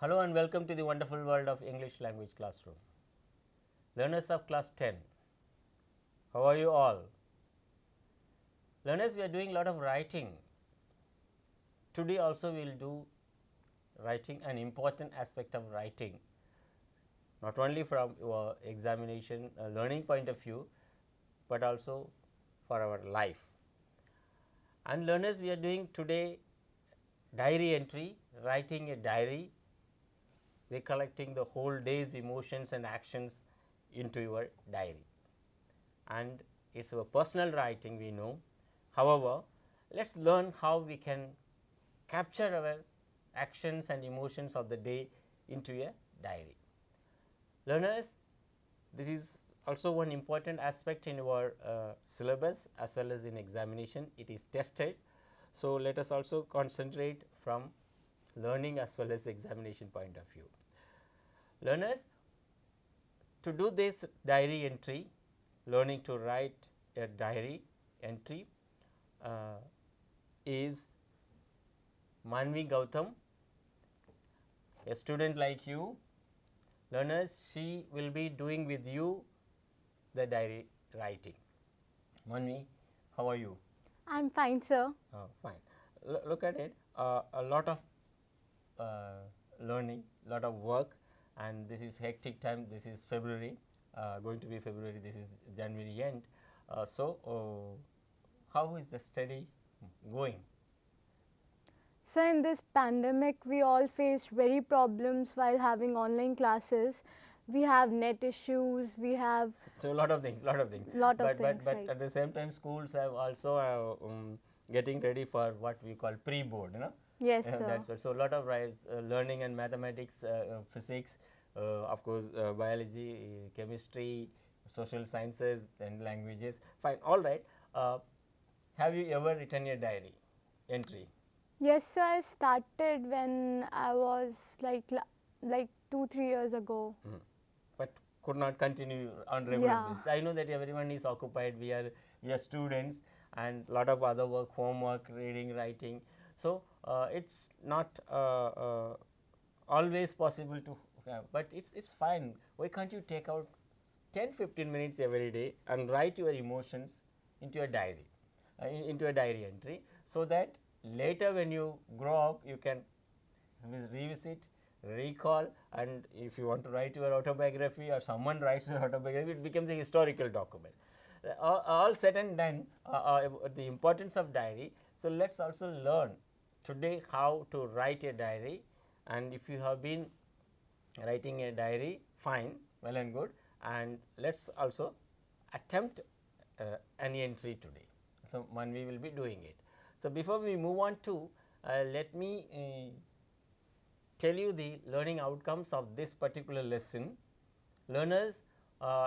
Hello and welcome to the wonderful world of English language classroom. Learners of class 10, how are you all? Learners, we are doing a lot of writing. Today also we will do writing, an important aspect of writing, not only from your examination learning point of view, but also for our life. And learners, we are doing today diary entry, writing a diary, recollecting the whole day's emotions and actions into your diary. And it is a personal writing, we know. However, let us learn how we can capture our actions and emotions of the day into a diary. Learners, this is also one important aspect in our syllabus as well as in examination. It is tested. So, let us also concentrate from learning as well as examination point of view. Learners, to do this diary entry, learning to write a diary entry is Manvi Gautam, a student like you. Learners, she will be doing with you the diary writing. Manvi, how are you? I am fine, sir. Fine. Look at it, a lot of learning, lot of work, and this is hectic time. This is February, going to be February, this is January end. How is the study going? So in this pandemic, we all faced very problems while having online classes. We have net issues, we have So, lot of things, but right. at the same time schools have also getting ready for what we call pre-board, you know. Yes, sir. That's what. So, lot of learning and mathematics, physics, of course, biology, chemistry, social sciences and languages. Fine, all right. Have you ever written a diary entry? Yes, sir. I started when I was like 2-3 years ago. But could not continue on regular Yeah. basis. I know that everyone is occupied. We are students and lot of other work, homework, reading, writing. So, it's not always possible to have, but it's fine. Why can't you take out 10-15 minutes every day and write your emotions into a diary, into a diary entry, so that later when you grow up you can revisit, recall, and if you want to write your autobiography or someone writes your autobiography, it becomes a historical document. All said and done, the importance of diary. So, let us also learn today how to write a diary, and if you have been writing a diary, fine, well and good, and let us also attempt an entry today. So, Manvi will be doing it. So, before we move on to let me tell you the learning outcomes of this particular lesson. Learners,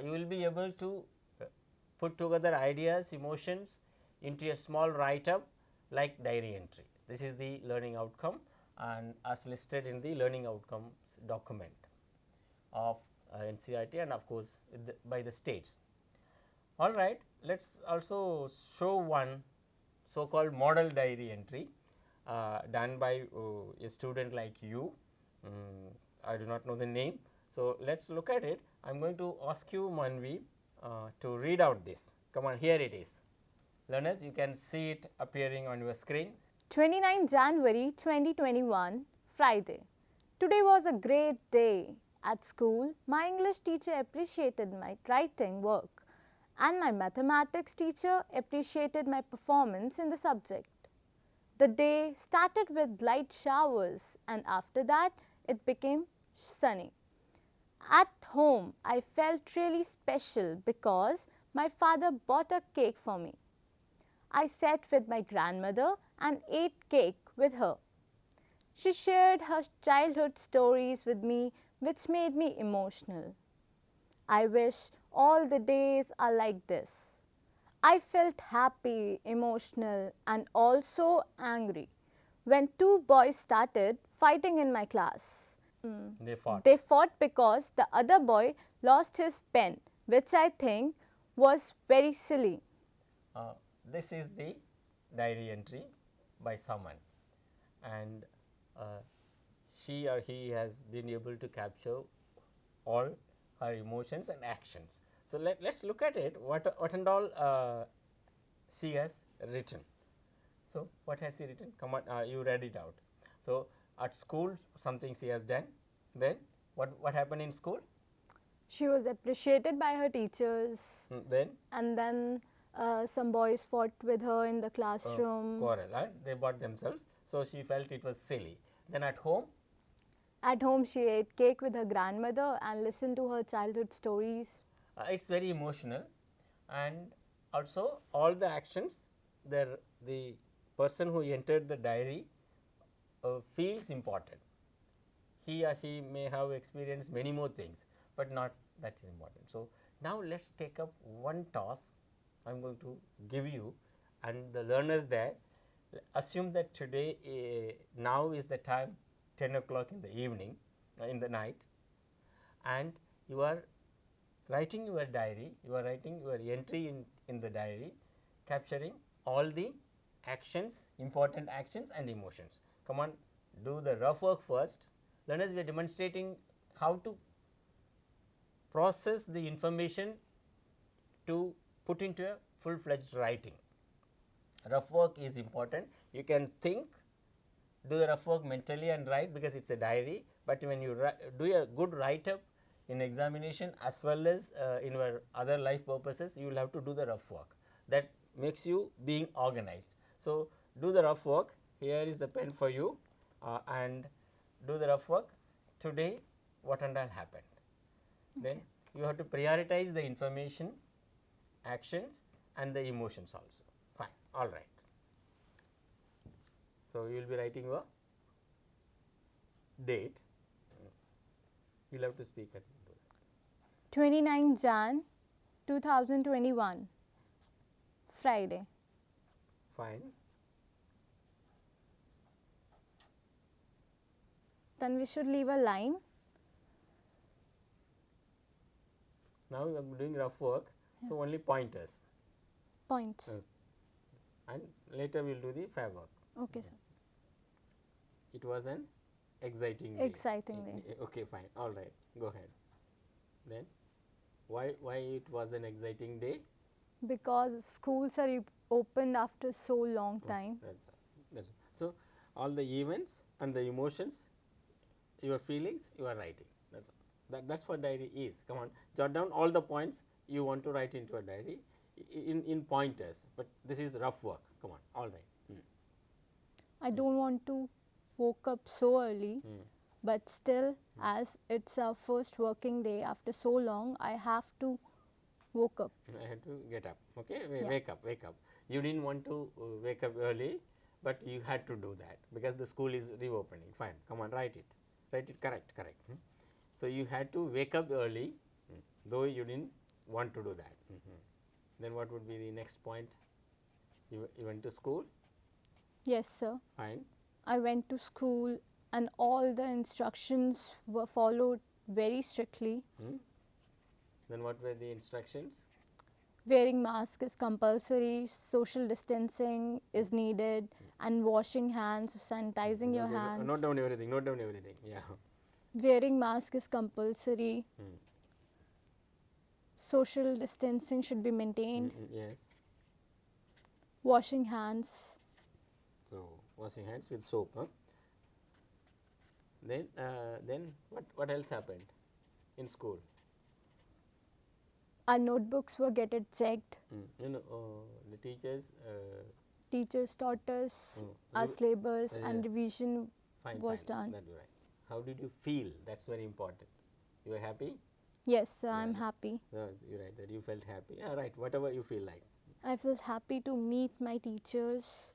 you will be able to put together ideas, emotions into a small write up like diary entry. This is the learning outcome, and as listed in the learning outcomes document of NCERT and of course, by the states. All right, let us also show one so called model diary entry done by a student like you. I do not know the name. So, let us look at it. I am going to ask you, Manvi, to read out this. Come on, here it is. Learners, you can see it appearing on your screen. 29 January 2021, Friday. Today was a great day. At school, my English teacher appreciated my writing work, and my mathematics teacher appreciated my performance in the subject. The day started with light showers, and after that it became sunny. At home, I felt really special because my father bought a cake for me. I sat with my grandmother and ate cake with her. She shared her childhood stories with me, which made me emotional. I wish all the days are like this. I felt happy, emotional, and also angry when two boys started fighting in my class. They fought. They fought because the other boy lost his pen, which I think was very silly. This is the diary entry by someone, and she or he has been able to capture all her emotions and actions. So, let's look at it what and all she has written. So, what has she written? Come on, you read it out. So, at school something she has done, then what happened in school? She was appreciated by her teachers, Then and then some boys fought with her in the classroom. quarrel, they bought themselves. So, she felt it was silly. Then at home, At home, she ate cake with her grandmother and listened to her childhood stories. it's very emotional, and also all the actions, the person who entered the diary feels important. He or she may have experienced many more things, but not that is important. So, now let us take up one task I am going to give you, and the learners there, assume that today now is the time 10 o'clock in the evening, in the night, and you are writing your diary, you are writing your entry in the diary, capturing all the actions, important actions and emotions. Come on, do the rough work first. Learners, we are demonstrating how to process the information to put into a full-fledged writing. Rough work is important. You can think, do the rough work mentally and write because it is a diary, but when you do a good write-up in examination as well as in your other life purposes, you will have to do the rough work. That makes you being organized. So, do the rough work. Here is the pen for you, and do the rough work. Today, what and all happened. Then you have to prioritize the information, actions and the emotions also. Fine, all right. So, you will be writing your date. You will have to speak at 29 Jan 2021, Friday. Fine. Then we should leave a line. Now, you are doing rough work, so only pointers, Points. and later we will do the fair work. Okay, sir. It was an exciting day. Exciting day. Okay, fine, all right, go ahead. Then, why it was an exciting day? Because schools are opened after so long time. That's so, all the events and the emotions, your feelings, you are writing. That's what diary is. Come on, jot down all the points you want to write into a diary in pointers, but this is rough work. Come on, all right. I don't want to woke up so early, but still, as it's our first working day after so long, I have to woke up. I had to get up. Okay, Yeah. wake up. You didn't want to wake up early, but you had to do that because the school is reopening. Fine, come on, write it correct. So, you had to wake up early, though you didn't want to do that. Then what would be the next point? You went to school. Yes, sir. Fine. I went to school and all the instructions were followed very strictly. Then what were the instructions? Wearing mask is compulsory, social distancing is needed, and washing hands, sanitizing your hands. Note down everything. Yeah. Wearing mask is compulsory. Social distancing should be maintained. Yes. Washing hands. So, washing hands with soap. Then what else happened in school? Our notebooks were getting checked. The Teachers taught us our syllabus and revision was done. That's right. How did you feel? That's very important. You were happy? Yes, sir, I'm happy. No, you're right. That you felt happy. Yeah, right. Whatever you feel like. I felt happy to meet my teachers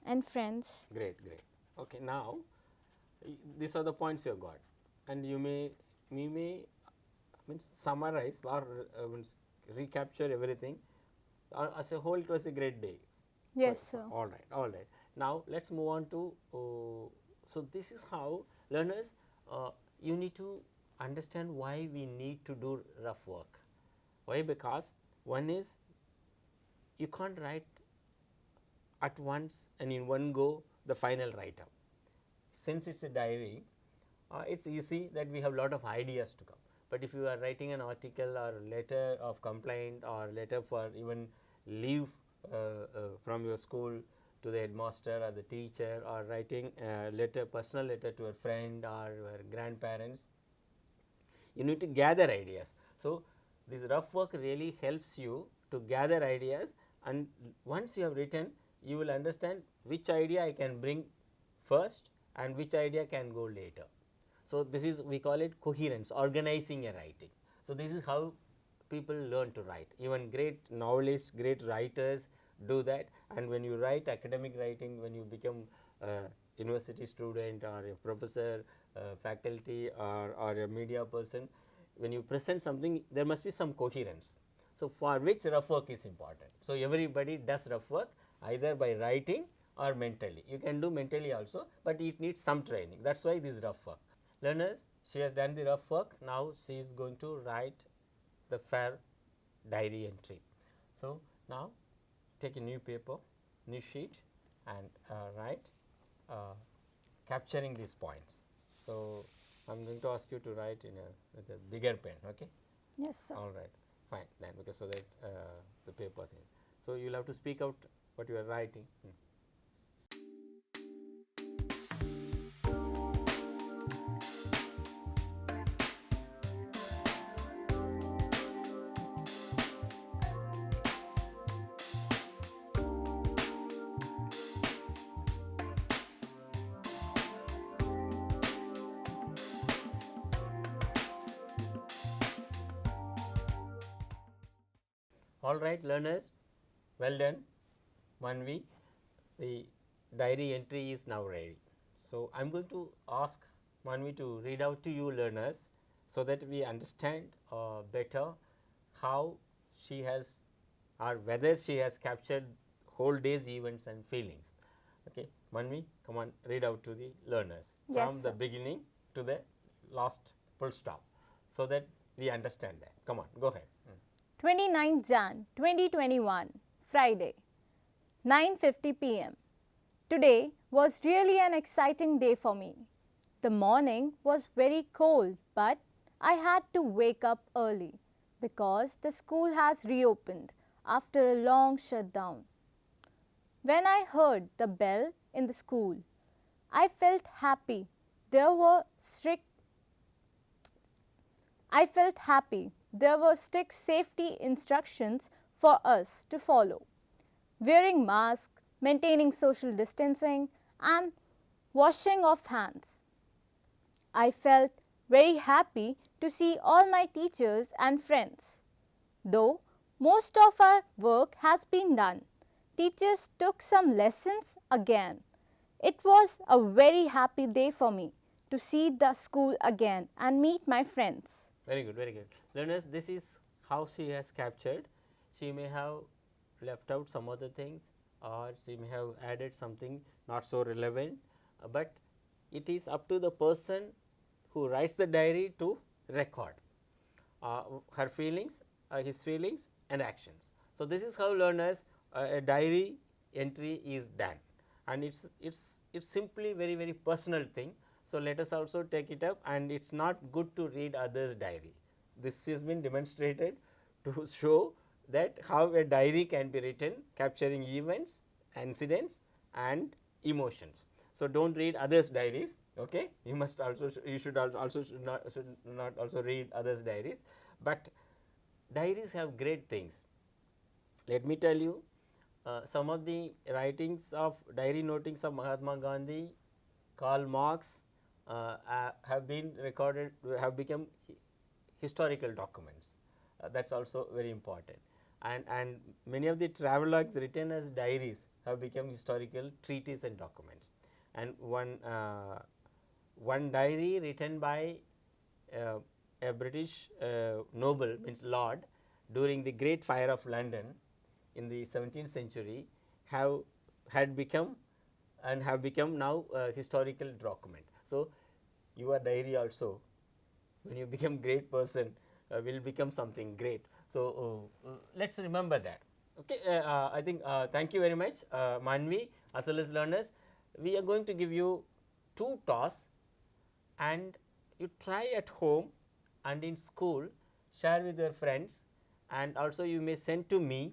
and friends. Great. Okay, now these are the points you have got, and we may summarize or recapture everything. As a whole, it was a great day. Yes, sir. All right. Now let's move on to. So this is how learners. You need to understand why we need to do rough work. Why? Because one is you can't write at once and in one go the final write up. since it's a diary, it's easy that we have lot of ideas to come. But if you are writing an article or letter of complaint or letter for even leave from your school to the headmaster or the teacher, or writing a letter, personal letter to a friend or your grandparents, you need to gather ideas. So, this rough work really helps you to gather ideas, and once you have written, you will understand which idea I can bring first and which idea can go later. So, this is, we call it coherence, organizing a writing. So, this is how people learn to write. Even great novelists, great writers do that, and when you write academic writing, when you become a university student or a professor, faculty, or a media person, when you present something, there must be some coherence. So, for which rough work is important. So, everybody does rough work either by writing or mentally. You can do mentally also, but it needs some training. That is why this rough work. Learners, she has done the rough work. Now, she is going to write the fair diary entry. So, now take a new paper, new sheet, and write capturing these points. So, I am going to ask you to write in with a bigger pen. Okay. Yes, sir. All right, fine then, because so that the paper is in. So, you will have to speak out what you are writing. All right, learners, well done. Manvi, the diary entry is now ready. So, I am going to ask Manvi to read out to you learners, so that we understand better how she has, or whether she has captured whole day's events and feelings. Okay, Manvi, come on, read out to the learners from the beginning to the last full stop, so that we understand that. Come on, go ahead. 29th Jan 2021, Friday, 9:50 p.m. Today was really an exciting day for me. The morning was very cold, but I had to wake up early because the school has reopened after a long shutdown. When I heard the bell in the school, I felt happy. There were strict safety instructions for us to follow. Wearing masks, maintaining social distancing, and washing of hands. I felt very happy to see all my teachers and friends. Though most of our work has been done, teachers took some lessons again. It was a very happy day for me to see the school again and meet my friends. Very good, very good. Learners, this is how she has captured. She may have left out some other things, or she may have added something not so relevant, but it is up to the person who writes the diary to record her feelings, his feelings and actions. So, this is how learners a diary entry is done, and it's simply very personal thing. So, let us also take it up, and it is not good to read others' diary. This has been demonstrated to show that how a diary can be written, capturing events, incidents and emotions. So, do not read others' diaries. Okay, you must also should not also read others' diaries, but diaries have great things. Let me tell you some of the writings of diary notings of Mahatma Gandhi, Karl Marx have been recorded, have become historical documents. That is also very important, and many of the travelogues written as diaries have become historical treatises and documents. And one diary written by a British noble, means lord, during the Great Fire of London in the 17th century had become now a historical document. So, your diary also, when you become great person, will become something great. So, let us remember that. Okay, I think thank you very much, Manvi, as well as learners. We are going to give you 2 tasks and you try at home and in school, share with your friends, and also you may send to me,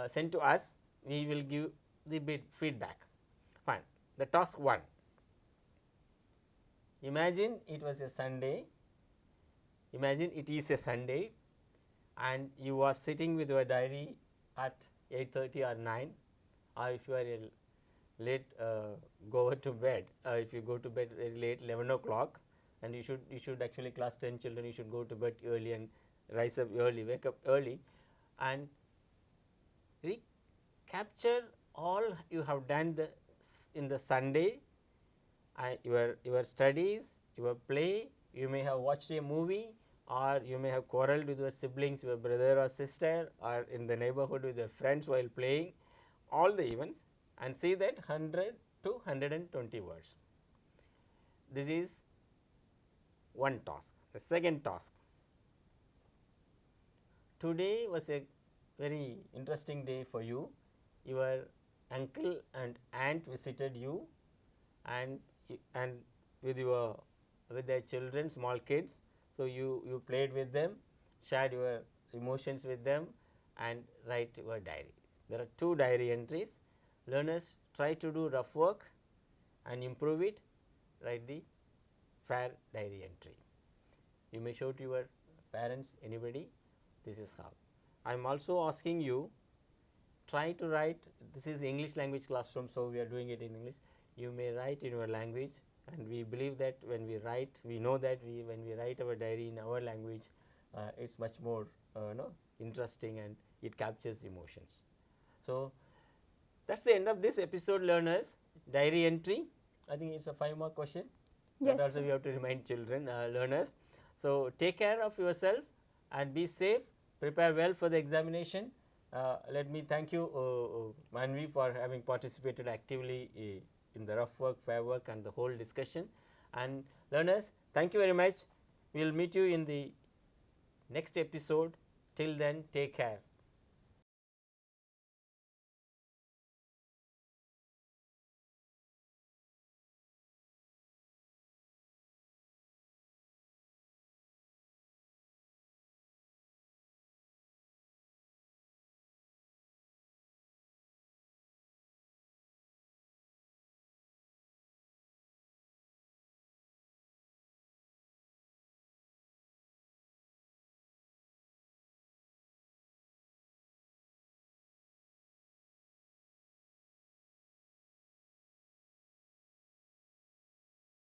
send to us, we will give the bit feedback. Fine. The task 1, imagine it was a Sunday, imagine it is a Sunday and you are sitting with your diary at 8:30 or 9, or if you are a late go to bed, if you go to bed very late 11 o'clock, and you should actually class 10 children, you should go to bed early and rise up early, wake up early, and recapture all you have done in the Sunday, your studies, your play, you may have watched a movie, or you may have quarreled with your siblings, your brother or sister, or in the neighborhood with your friends while playing, all the events, and see that 100 to 120 words. This is one task. The second task, today was a very interesting day for you. Your uncle and aunt visited you, and with their children, small kids. So you played with them, shared your emotions with them, and write your diary. There are 2 diary entries. Learners, try to do rough work and improve it. Write the fair diary entry. You may show to your parents, anybody. This is how. I am also asking you, try to write. This is English language classroom, so we are doing it in English. You may write in your language, and we believe that when we write, we know that when we write our diary in our language, it's much more interesting, and it captures emotions. So that's the end of this episode, learners. Diary entry. I think it's a 5 mark question. Yes. That also we have to remind children, learners. So take care of yourself and be safe. Prepare well for the examination. Let me thank you, Manvi, for having participated actively in the rough work, fair work, and the whole discussion. And learners, thank you very much. We will meet you in the next episode. Till then, take care.